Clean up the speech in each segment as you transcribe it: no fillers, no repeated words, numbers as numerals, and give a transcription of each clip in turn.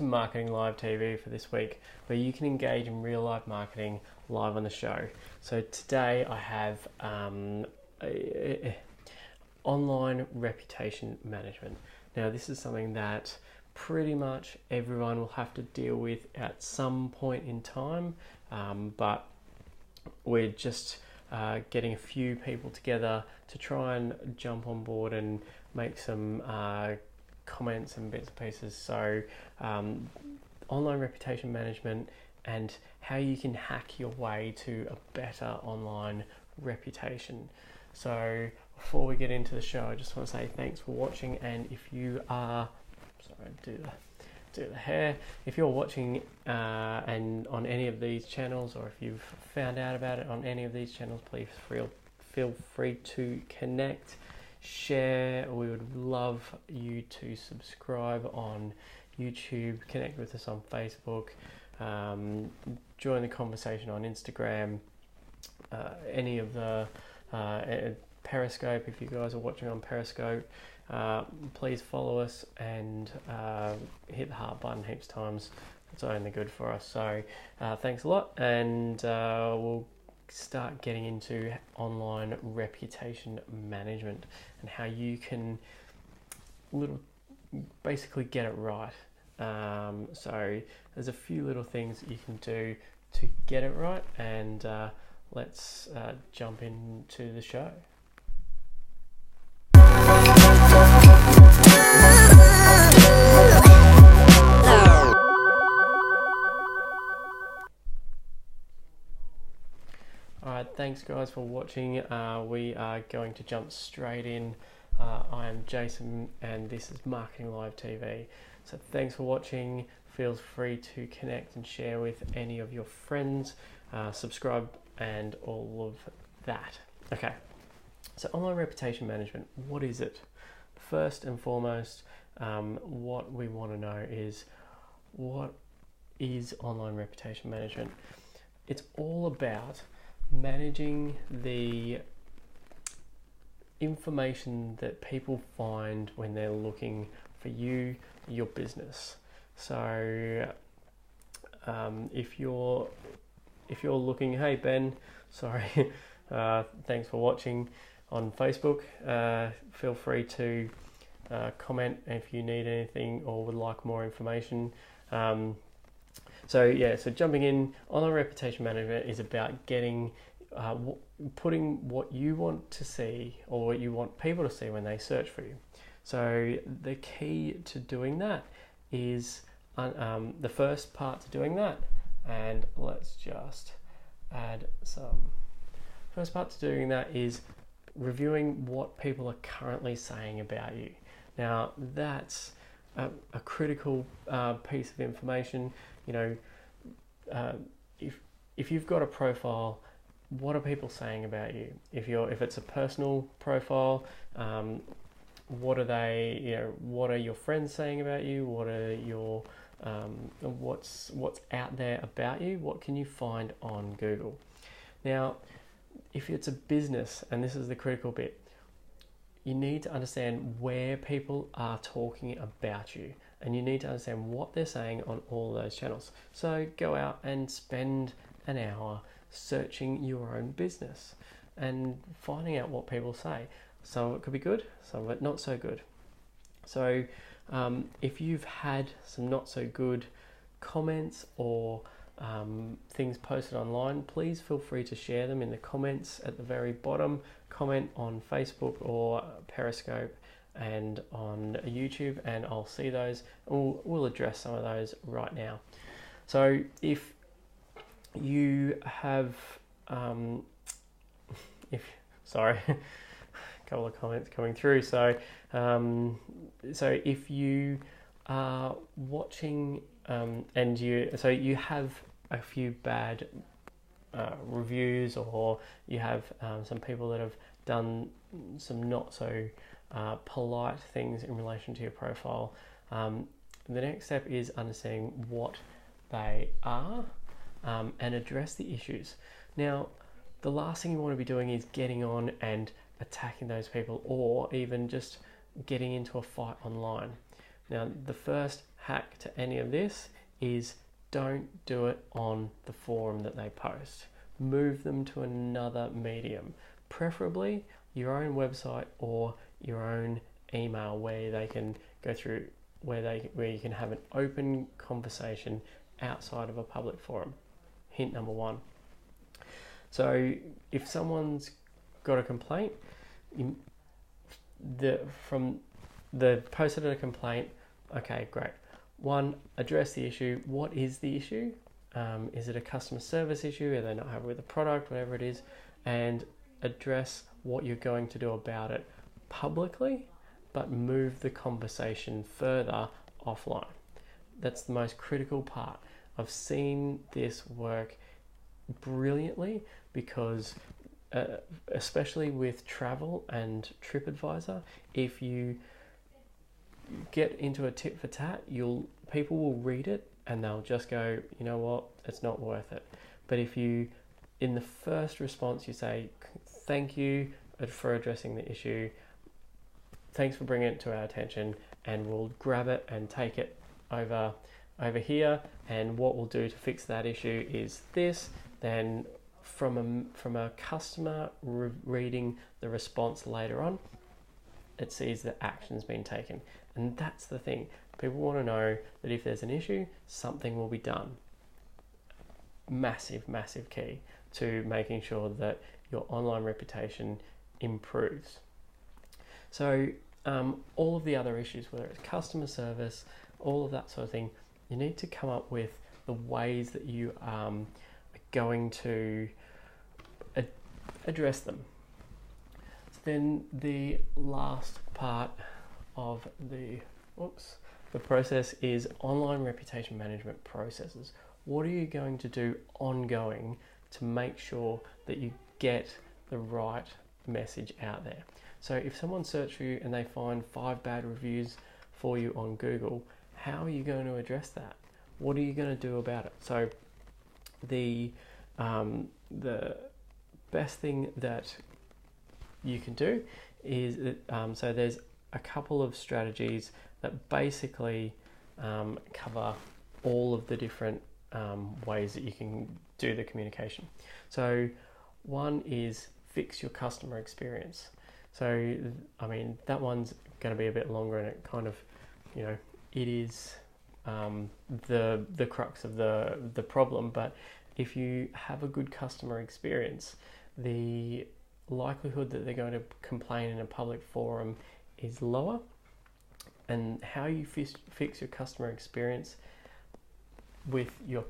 to Marketing Live TV for this week, where you can engage in real life marketing live on the show. So today I have online reputation management. Now this is something that pretty much everyone will have to deal with at some point in time, but we're just getting a few people together to try and jump on board and make some comments and bits and pieces. So online reputation management and how you can hack your way to a better online reputation. So before we get into the show, I just want to say thanks for watching, and if you are do the hair, if you're watching and on any of these channels, or if you've found out about it on any of these channels, please feel free to connect, share. We would love you to subscribe on YouTube, connect with us on Facebook, join the conversation on Instagram, any of the Periscope. If you guys are watching on Periscope, please follow us and hit the heart button heaps of times. It's only good for us. So thanks a lot, and we'll start getting into online reputation management and how you can basically get it right. So there's a few little things that you can do to get it right, and let's jump into the show. Alright, thanks guys for watching. We are going to jump straight in. I am Jason and this is Marketing Live TV. So thanks for watching. Feel free to connect and share with any of your friends, subscribe and all of that. Okay, so online reputation management, what is it? First and foremost, what we want to know is, what is online reputation management? It's all about managing the information that people find when they're looking for you, your business. So if you're looking, hey Ben, sorry, thanks for watching on Facebook. Feel free to comment if you need anything or would like more information. So jumping in, online reputation management is about getting, putting what you want to see or what you want people to see when they search for you. So the key to doing that is the first part to doing that, and let's just add some. First part to doing that is reviewing what people are currently saying about you. Now that's a critical piece of information. You know, if you've got a profile, what are people saying about you? If it's a personal profile, what are they? You know, what are your friends saying about you? What are your what's out there about you? What can you find on Google? Now, if it's a business, and this is the critical bit, you need to understand where people are talking about you, and you need to understand what they're saying on all those channels. So go out and spend an hour searching your own business and finding out what people say. Some of it could be good, some of it not so good. So if you've had some not so good comments or things posted online, please feel free to share them in the comments at the very bottom. Comment on Facebook or Periscope and on YouTube, and I'll see those. We'll address some of those right now. So if you have, sorry, a couple of comments coming through. So if you are watching and you have a few bad reviews, or you have some people that have done some not so polite things in relation to your profile, the next step is understanding what they are and address the issues. Now, the last thing you want to be doing is getting on and attacking those people, or even just getting into a fight online. Now, the first hack to any of this is don't do it on the forum that they post. Move them to another medium, preferably your own website or your own email where they can go through, where you can have an open conversation outside of a public forum. Hint number one. So if someone's got a complaint, the posted a complaint, okay, great. One, address the issue. What is the issue? Is it a customer service issue? Are they not happy with the product? Whatever it is, and address what you're going to do about it publicly, but move the conversation further offline. That's the most critical part. I've seen this work brilliantly because especially with travel and TripAdvisor, if you get into a tit for tat, people will read it and they'll just go, you know what, it's not worth it. But if you, in the first response, you say, thank you for addressing the issue, thanks for bringing it to our attention, and we'll grab it and take it over here, and what we'll do to fix that issue is this, then from a customer reading the response later on, it sees that action's been taken. And that's the thing. People want to know that if there's an issue, something will be done. Massive, massive key to making sure that your online reputation improves. So all of the other issues, whether it's customer service, all of that sort of thing, you need to come up with the ways that you are going to address them. Then the last part of the process is online reputation management processes. What are you going to do ongoing to make sure that you get the right message out there? So if someone searches for you and they find 5 bad reviews for you on Google, how are you going to address that? What are you going to do about it? So the best thing that you can do is so there's a couple of strategies that basically cover all of the different ways that you can do the communication. So one is fix your customer experience. So I mean, that one's going to be a bit longer, and it kind of, you know, it is the crux of the problem. But if you have a good customer experience, the likelihood that they're going to complain in a public forum is lower. And how you fix your customer experience with your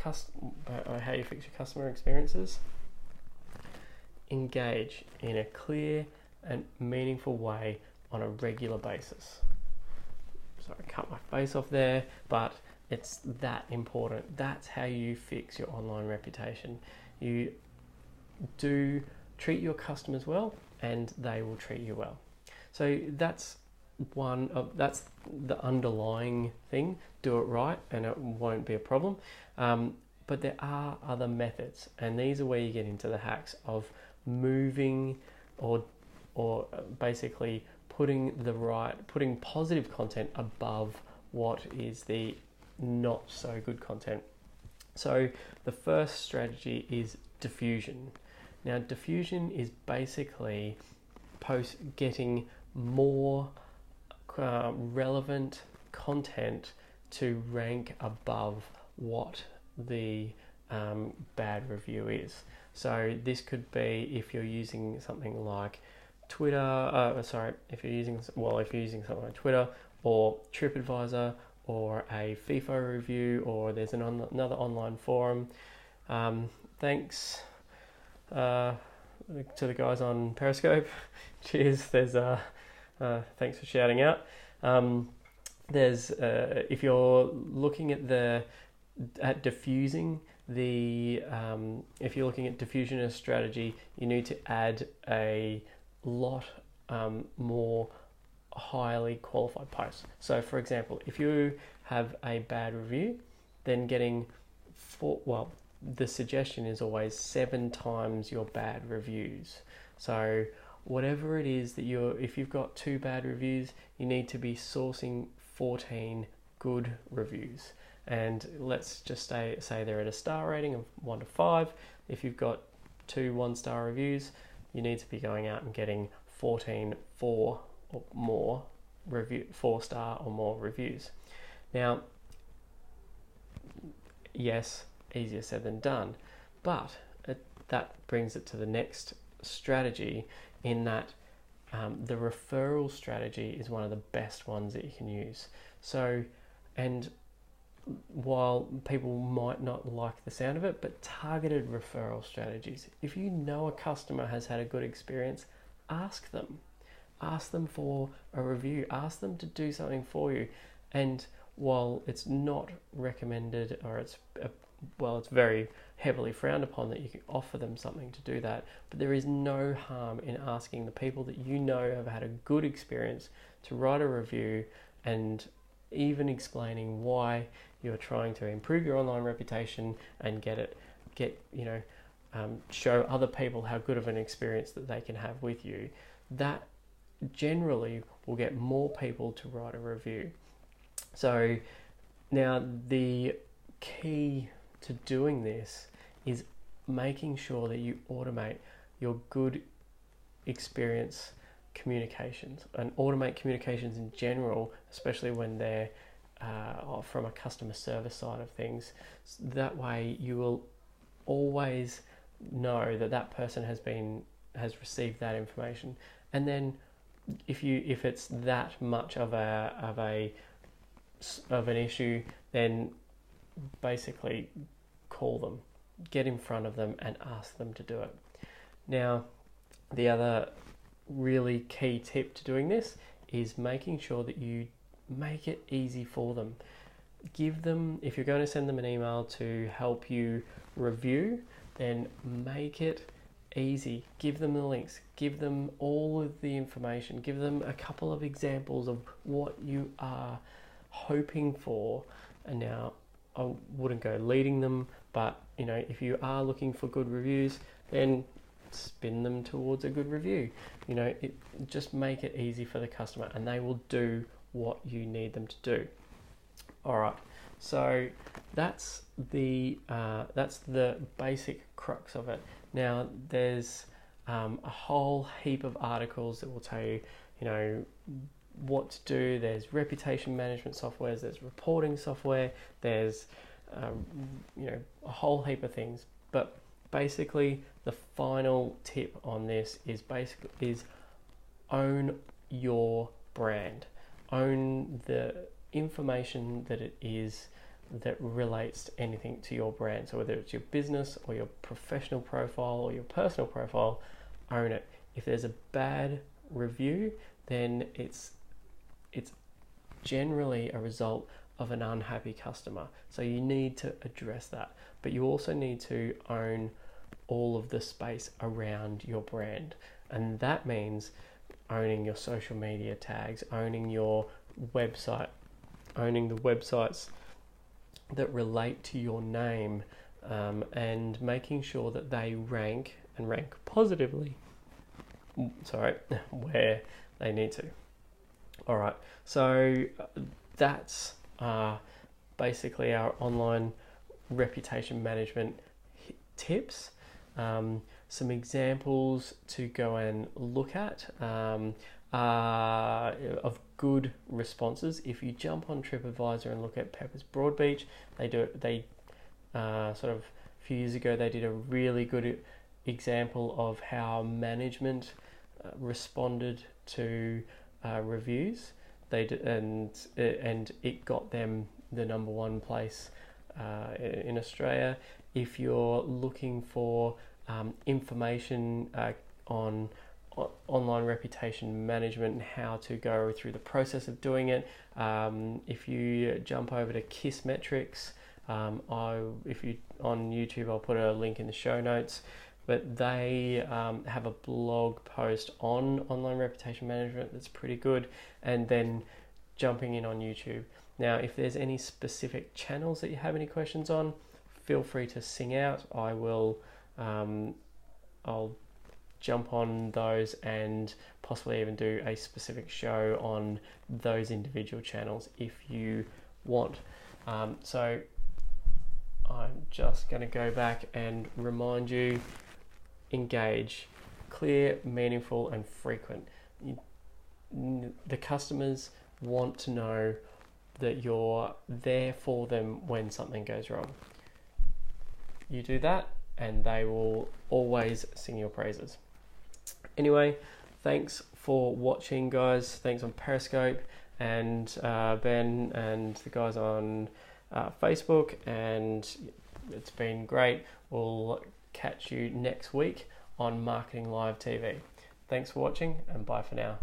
how you fix your customer experiences, engage in a clear and meaningful way on a regular basis. So I cut my face off there, but it's that important. That's how you fix your online reputation. You do treat your customers well, and they will treat you well. So that's that's the underlying thing. Do it right, and it won't be a problem. But there are other methods, and these are where you get into the hacks of moving or basically putting positive content above what is the not so good content. So the first strategy is diffusion. Now, diffusion is basically getting more relevant content to rank above what the bad review is. So this could be if you're using something like Twitter. If you're using something like Twitter or TripAdvisor or a FIFA review, or there's another online forum. Thanks to the guys on Periscope. Cheers. There's thanks for shouting out. There's if you're looking at diffusing if you're looking at diffusion as strategy, you need to add a lot more highly qualified posts. So for example, if you have a bad review, then the suggestion is always 7 times your bad reviews. So whatever it is that if you've got 2 bad reviews, you need to be sourcing 14 good reviews. And let's just say they're at a star rating of 1 to 5. If you've got 2 1-star reviews, you need to be going out and getting 14 4 or more 4-star or more reviews. Now, yes, easier said than done, but that brings it to the next strategy, in that the referral strategy is one of the best ones that you can use. So, and while people might not like the sound of it, but targeted referral strategies. If you know a customer has had a good experience, ask them. Ask them for a review. Ask them to do something for you. And while it's not recommended, or it's very heavily frowned upon that you can offer them something to do that, but there is no harm in asking the people that you know have had a good experience to write a review, and even explaining why you're trying to improve your online reputation and show other people how good of an experience that they can have with you. That generally will get more people to write a review. So now the key to doing this is making sure that you automate your good experience communications, and automate communications in general, especially when they're from a customer service side of things. So that way you will always know that that person has received that information. And then if it's that much of an issue, then basically call them, get in front of them and ask them to do it. Now, the other really key tip to doing this is making sure that you make it easy for them. Give them, if you're going to send them an email to help you review, then make it easy. Give them the links, give them all of the information, give them a couple of examples of what you are hoping for. And now, I wouldn't go leading them, but if you are looking for good reviews, then spin them towards a good review. Just make it easy for the customer, and they will do what you need them to do. All right, so that's the basic crux of it. Now, there's a whole heap of articles that will tell you, what to do. There's reputation management software, there's reporting software, there's a whole heap of things. But basically, the final tip on this is own your brand. Own the information that relates to anything to your brand. So whether it's your business or your professional profile or your personal profile, own it. If there's a bad review, then it's generally a result of an unhappy customer. So you need to address that. But you also need to own all of the space around your brand. And that means owning your social media tags, owning your website, owning the websites that relate to your name, and making sure that they rank positively, where they need to. All right, so that's basically our online reputation management tips. Some examples to go and look at of good responses. If you jump on TripAdvisor and look at Pepper's Broadbeach, they sort of a few years ago they did a really good example of how management responded to reviews. They did, and it got them the #1 place in Australia. If you're looking for information on online reputation management and how to go through the process of doing it, if you jump over to KISS Metrics, if you on YouTube, I'll put a link in the show notes. But they have a blog post on online reputation management that's pretty good, and then jumping in on YouTube. Now, if there's any specific channels that you have any questions on, feel free to sing out. I'll jump on those and possibly even do a specific show on those individual channels if you want. So I'm just going to go back and remind you, engage, clear, meaningful, and frequent. The customers want to know that you're there for them when something goes wrong. You do that and they will always sing your praises. Anyway, thanks for watching, guys. Thanks on Periscope and Ben and the guys on Facebook, and it's been great. We'll catch you next week on Marketing Live TV. Thanks for watching, and bye for now.